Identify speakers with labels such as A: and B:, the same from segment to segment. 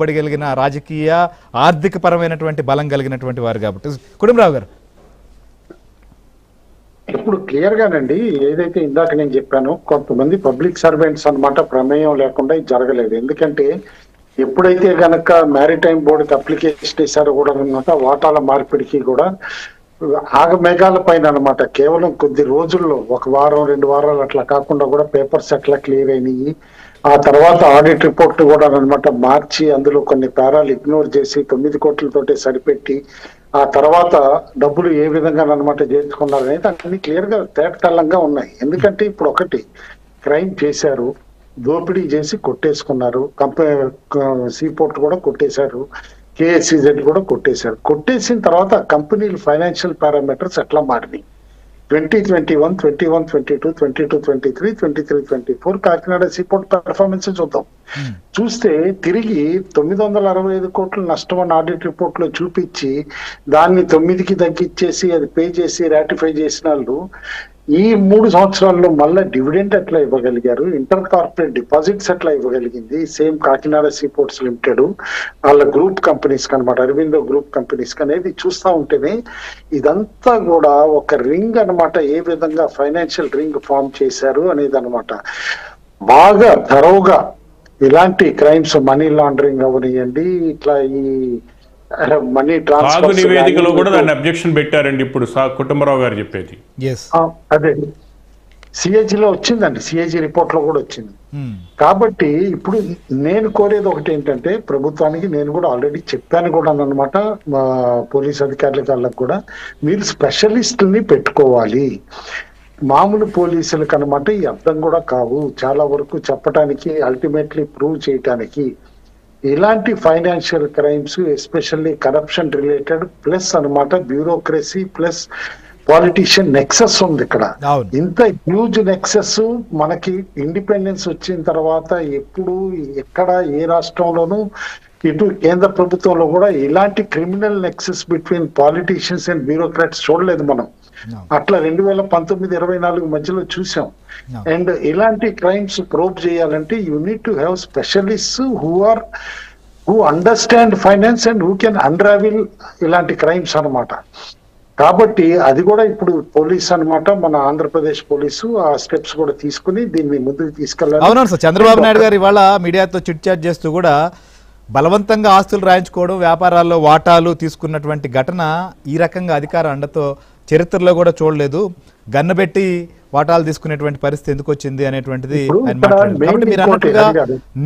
A: బడిగలిగిన రాజకీయ ఆర్థిక పరమైనటువంటి బలం కలిగినటువంటి వారు కాబట్టి కుటుంబరావు గారు
B: ఇప్పుడు క్లియర్ గానండి ఏదైతే ఇందాక నేను చెప్పానో కొంతమంది పబ్లిక్ సర్వెంట్స్ అన్నమాట ప్రమేయం లేకుండా ఇది జరగలేదు. ఎందుకంటే ఎప్పుడైతే గనక మ్యారిటైమ్ బోర్డుకి అప్లికేషన్ ఇచ్చారో కూడా అనమాట వాటాల మార్పిడికి కూడా ఆగమేఘాల పైన అనమాట కేవలం కొద్ది రోజుల్లో ఒక వారం 2 వారాలు అట్లా కాకుండా కూడా పేపర్స్ అట్లా క్లియర్ అయినాయి. ఆ తర్వాత ఆడిట్ రిపోర్ట్ కూడా అనమాట మార్చి అందులో కొన్ని పేరాలు ఇగ్నోర్ చేసి 9 కోట్లతోటి సరిపెట్టి ఆ తర్వాత డబ్బులు ఏ విధంగా అనమాట చేర్చుకున్నారు అనేది అన్ని క్లియర్ గా తేటతెల్లంగా ఉన్నాయి. ఎందుకంటే ఇప్పుడు ఒకటి క్రైమ్ చేశారు, దోపిడీ చేసి కొట్టేసుకున్నారు, సీపోర్ట్ కూడా కొట్టేశారు, కేఎస్సిజెడ్ కూడా కొట్టేశారు. కొట్టేసిన తర్వాత కంపెనీలు ఫైనాన్షియల్ పారామీటర్స్ ఎట్లా మారినాయి 2021, 21, 22, 22, 23, 23, 24 కాకినాడ సీపోర్ట్ పెర్ఫార్మెన్స్ చూద్దాం. చూస్తే తిరిగి 965 కోట్ల నష్టం అని ఆడిట్ రిపోర్ట్ లో చూపించి దాన్ని 9కి తగ్గించేసి అది పే చేసి రాటిఫై చేసిన వాళ్ళు ఈ 3 సంవత్సరాల్లో మళ్ళీ డివిడెండ్ ఎట్లా ఇవ్వగలిగారు, ఇంటర్ కార్పొరేట్ డిపాజిట్స్ ఎట్లా ఇవ్వగలిగింది సేమ్ కాకినాడ సీపోర్ట్స్ లిమిటెడ్ వాళ్ళ గ్రూప్ కంపెనీస్ అనమాట అరవిందో గ్రూప్ కంపెనీస్ అనేది చూస్తూ ఉంటేనే ఇదంతా కూడా ఒక రింగ్ అనమాట ఏ విధంగా ఫైనాన్షియల్ రింగ్ ఫామ్ చేశారు అనేది అనమాట. బాగా థరోగా ఇలాంటి క్రైమ్స్ మనీ లాండరింగ్ అవనియండి ఇట్లా ఈ మనీ ట్రాన్స్ఫర్
C: నివేదికలో కూడా దాన్ని అబ్జెక్షన్ పెట్టారండి. ఇప్పుడు కుటుంబరావు గారు చెప్పేది
B: అదే సిఏజీలో వచ్చిందండి, సిఏజీ రిపోర్ట్ లో కూడా వచ్చింది. కాబట్టి ఇప్పుడు నేను కోరేది ఒకటి ఏంటంటే ప్రభుత్వానికి నేను కూడా ఆల్రెడీ చెప్పాను కూడా అనమాట పోలీస్ అధికారులకు కూడా మీరు స్పెషలిస్టుల్ని పెట్టుకోవాలి. మామూలు పోలీసులకు అనమాట ఈ అర్థం కూడా కావు చాలా వరకు చెప్పడానికి అల్టిమేట్లీ ప్రూవ్ చేయటానికి. ఇలాంటి financial crimes especially corruption related plus అనమాట బ్యూరోక్రసీ ప్లస్ పాలిటిషియన్ నెక్సెస్ ఉంది ఇక్కడ. ఇంత హ్యూజ్ నెక్సెస్ మనకి ఇండిపెండెన్స్ వచ్చిన తర్వాత ఎప్పుడు ఎక్కడ ఏ రాష్ట్రంలోనూ ఇటు కేంద్ర ప్రభుత్వంలో కూడా ఇలాంటి criminal nexus between politicians and bureaucrats చూడలేదు మనం. అట్లా 2019-24 మధ్యలో చూసాం. అండ్ ఇలాంటి క్రైమ్స్ ప్రోబ్ చేయాలంటే you need to have specialist who understand finance and who can unravel ఇలాంటి క్రైమ్స్ అనమాట. కాబట్టి అది కూడా ఇప్పుడు పోలీస్ అనమాట మన ఆంధ్రప్రదేశ్ పోలీసు ఆ స్టెప్స్ కూడా తీసుకుని దీన్ని ముందుకు తీసుకెళ్ళాలి.
A: అవును సార్, చంద్రబాబు నాయుడు గారు ఇవాళ మీడియాతో చిట్ చాట్ చేస్తూ కూడా బలవంతంగా ఆస్తులు రాయించుకోవడం వ్యాపారాల్లో వాటాలు తీసుకున్నటువంటి ఘటన ఈ రకంగా అధికార అండతో చరిత్రలో కూడా చూడలేదు, గన్నబెట్టి వాటాలు తీసుకునేటువంటి పరిస్థితి ఎందుకు వచ్చింది అనేటువంటిది ఆయన మాట్లాడారు. కాబట్టి మీరు అన్నట్టుగా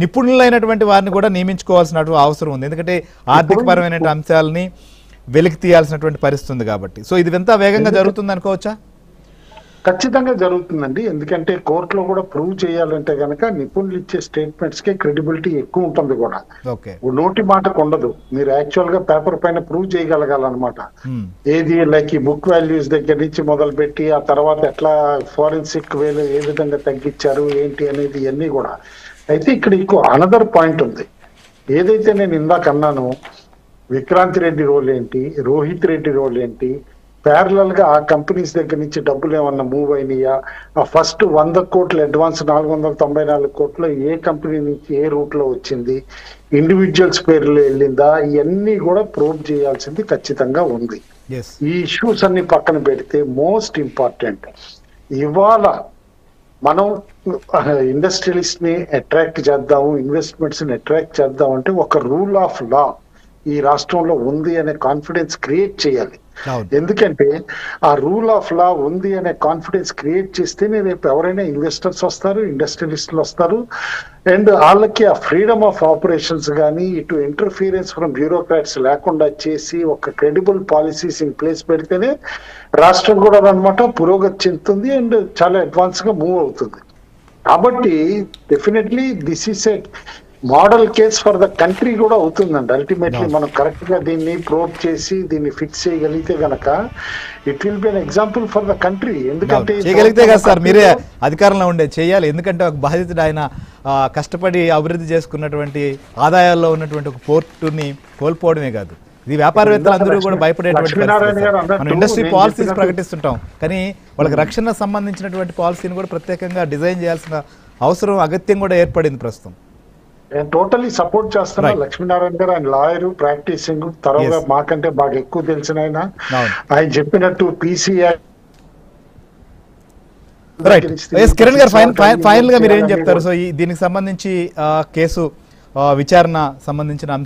A: నిపుణులైనటువంటి వారిని కూడా నియమించుకోవాల్సిన అవసరం ఉంది. ఎందుకంటే ఆర్థిక పరమైన అంశాలని వెలికి తీయాల్సినటువంటి పరిస్థితి ఉంది కాబట్టి. సో ఇది ఎంత వేగంగా జరుగుతుంది అనుకోవచ్చా?
B: ఖచ్చితంగా జరుగుతుందండి. ఎందుకంటే కోర్టులో కూడా ప్రూవ్ చేయాలంటే గనక నిపుణులు ఇచ్చే స్టేట్మెంట్స్ కి క్రెడిబిలిటీ ఎక్కువ ఉంటుంది కూడా. నోటి మాటకు ఉండదు, మీరు యాక్చువల్ గా పేపర్ పైన ప్రూవ్ చేయగలగాలన్నమాట. ఏది లైక్ ఈ బుక్ వాల్యూస్ దగ్గర నుంచి మొదలు పెట్టి ఆ తర్వాత ఎట్లా ఫోరెన్సిక్ వేలు ఏ విధంగా తగ్గించారు ఏంటి అనేది ఇవన్నీ కూడా. అయితే ఇక్కడ ఇంకో అనదర్ పాయింట్ ఉంది. ఏదైతే నేను ఇందాక అన్నానో విక్రాంత్ రెడ్డి రోల్ ఏంటి, రోహిత్ రెడ్డి రోల్ ఏంటి, ప్యారలల్ గా ఆ కంపెనీస్ దగ్గర నుంచి డబ్బులు ఏమన్నా మూవ్ అయినాయా, ఆ ఫస్ట్ 100 కోట్ల అడ్వాన్స్ 494 కోట్లు ఏ కంపెనీ నుంచి ఏ రూట్ లో వచ్చింది, ఇండివిజువల్స్ పేర్లు వెళ్ళిందా, ఇవన్నీ కూడా ప్రూవ్ చేయాల్సింది ఖచ్చితంగా ఉంది. ఈ ఇష్యూస్ అన్ని పక్కన పెడితే మోస్ట్ ఇంపార్టెంట్ ఇవాళ మనం ఇండస్ట్రియలిస్ట్ ని అట్రాక్ట్ చేద్దాము, ఇన్వెస్ట్మెంట్స్ ని అట్రాక్ట్ చేద్దాం అంటే ఒక రూల్ ఆఫ్ లా ఈ రాష్ట్రంలో ఉంది అనే కాన్ఫిడెన్స్ క్రియేట్ చేయాలి. ఎందుకంటే ఆ రూల్ ఆఫ్ లా ఉంది అనే కాన్ఫిడెన్స్ క్రియేట్ చేస్తేనే రేపు ఎవరైనా ఇన్వెస్టర్స్ వస్తారు, ఇండస్ట్రియలిస్టులు వస్తారు. అండ్ వాళ్ళకి ఆ ఫ్రీడమ్ ఆఫ్ ఆపరేషన్స్ కానీ ఇటు ఇంటర్ఫీరెన్స్ ఫ్రమ్ బ్యూరోక్రాట్స్ లేకుండా చేసి ఒక క్రెడిబుల్ పాలసీస్ ఇన్ ప్లేస్ పెడితేనే రాష్ట్రం కూడా అనమాట పురోగతి చెందుతుంది అండ్ చాలా అడ్వాన్స్ గా మూవ్ అవుతుంది. కాబట్టి definitely this is a model case for the country కూడా అవుతుందండి. అల్టిమేట్లీ మనం కరెక్ట్ గా దీన్ని ప్రోబ్ చేసి దీన్ని ఫిక్స్ చేయగలిగితే గనక it will be an example for the country. ఎందుకంటే
A: చేయగలిగితే కదా సార్ మీరే అధికారంలో ఉండే చేయాలి. ఎందుకంటే ఒక బాధితుడు ఆయన కష్టపడి అభివృద్ధి చేసుకున్నటువంటి ఆదాయాల్లో ఉన్నటువంటి ఒక పోర్టుని కోల్పోవడమే కాదు, ఇది వ్యాపారవేత్తలు అందరూ కూడా భయపడేటువంటి మనం ఇండస్ట్రీ పాలసీస్ ప్రకటిస్తుంటాం కానీ వాళ్ళకి రక్షణ సంబంధించినటువంటి పాలసీని కూడా ప్రత్యేకంగా డిజైన్ చేయాల్సిన అవసరం అగత్యం కూడా ఏర్పడింది ప్రస్తుతం.
B: టోటలీ సపోర్ట్ చేస్తున్నా. లక్ష్మీనారాయణ గారు ఆయన లాయర్, ప్రాక్టీసింగ్, తర్వాత మాకంటే బాగా ఎక్కువ తెలిసిన ఆయన చెప్పినట్టు పీసీఐ.
A: కిరణ్ గారు ఫైనల్ గా మీరు ఏం చెప్తారు? సో దీనికి సంబంధించి కేసు విచారణ సంబంధించిన అంశం